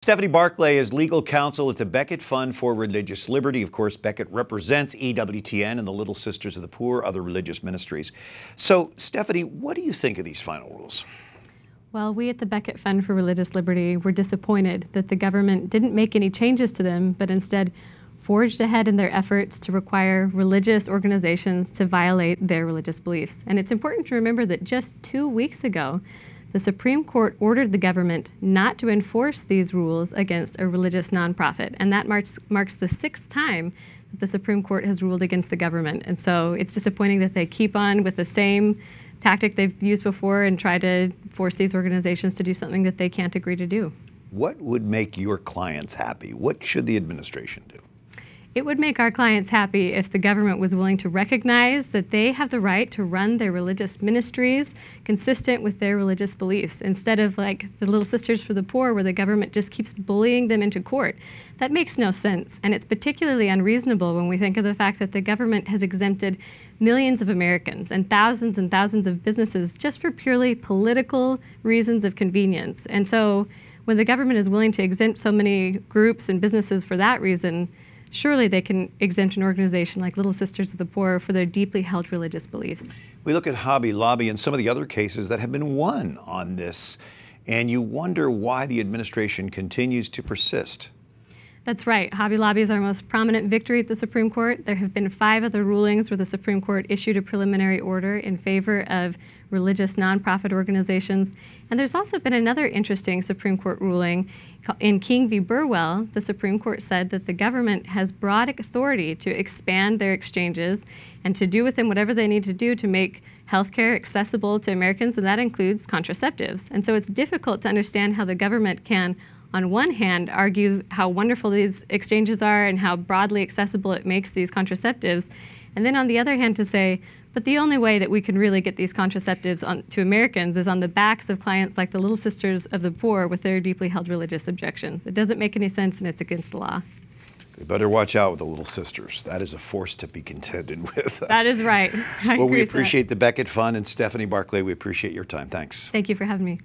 Stephanie Barclay is legal counsel at the Becket Fund for Religious Liberty. Of course, Becket represents EWTN and the Little Sisters of the Poor, other religious ministries. So, Stephanie, what do you think of these final rules? Well, we at the Becket Fund for Religious Liberty were disappointed that the government didn't make any changes to them, but instead forged ahead in their efforts to require religious organizations to violate their religious beliefs. And it's important to remember that just 2 weeks ago, the Supreme Court ordered the government not to enforce these rules against a religious nonprofit, and that marks the 6th time that the Supreme Court has ruled against the government. And so it's disappointing that they keep on with the same tactic they've used before and try to force these organizations to do something that they can't agree to do. What would make your clients happy? What should the administration do? It would make our clients happy if the government was willing to recognize that they have the right to run their religious ministries consistent with their religious beliefs, instead of like the Little Sisters for the Poor, where the government just keeps bullying them into court. That makes no sense, and it's particularly unreasonable when we think of the fact that the government has exempted millions of Americans and thousands of businesses just for purely political reasons of convenience. And so when the government is willing to exempt so many groups and businesses for that reason, surely they can exempt an organization like Little Sisters of the Poor for their deeply held religious beliefs. We look at Hobby Lobby and some of the other cases that have been won on this, and you wonder why the administration continues to persist. That's right. Hobby Lobby is our most prominent victory at the Supreme Court. There have been 5 other rulings where the Supreme Court issued a preliminary order in favor of religious nonprofit organizations. And there's also been another interesting Supreme Court ruling. In King v. Burwell, the Supreme Court said that the government has broad authority to expand their exchanges and to do with them whatever they need to do to make healthcare accessible to Americans, and that includes contraceptives. And so it's difficult to understand how the government can, on one hand, argue how wonderful these exchanges are and how broadly accessible it makes these contraceptives, and then on the other hand to say, but the only way that we can really get these contraceptives to Americans is on the backs of clients like the Little Sisters of the Poor with their deeply held religious objections. It doesn't make any sense, and it's against the law. We better watch out with the Little Sisters. That is a force to be contended with. That is right. Well, we appreciate the Becket Fund, and Stephanie Barclay, we appreciate your time. Thanks. Thank you for having me.